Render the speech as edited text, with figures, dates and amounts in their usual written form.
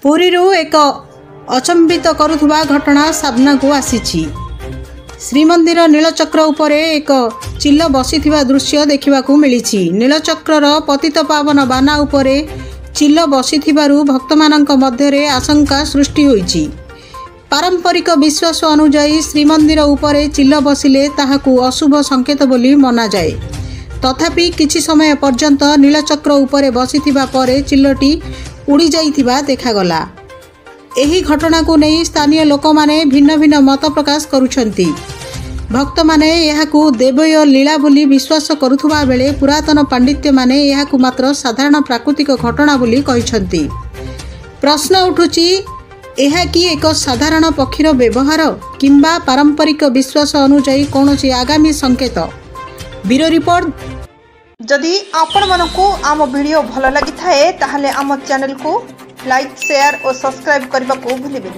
पुरीरू एक अचंबित करुवा घटना सामना को आसी। श्रीमंदिर नीलचक्र उपरे एक चिल्ल बसी दृश्य देखा मिली। नीलचक्र पतित पावन बाना उपरे चिल्ल बसी भक्त मानक मध्यरे आशंका सृष्टि होईछि। पारंपरिक विश्वास अनुजाई श्रीमंदिर उपरे चिल्ल बसिले ताहाकू अशुभ संकेत बोली मना जाए। तथापि किछि समय पर्यंत नीलचक्र उपरे बसिथिबा परे चिल्लटी उड़ी जाइथिबा देखागला। एही घटना को नहीं स्थानीय लोक माने भिन्न भिन्न मत प्रकाश करुछंती। भक्त माने यहाकू देवय लीला बोली विश्वास करुथुबा बेले पुरातन पांडित्य माने यहाकू मात्र साधारण प्राकृतिक घटना बोली कहिछंती। प्रश्न उठुची, एहा कि एक साधारण पक्षीर व्यवहार किंबा पारंपरिक विश्वास अनुसार कौनसी आगामी संकेत। Bureau report. जदि आपण मानकू आम वीडियो भल लगी थाए ताहले आम चैनल को लाइक शेयर और सब्सक्राइब करने को भूलिबेनि।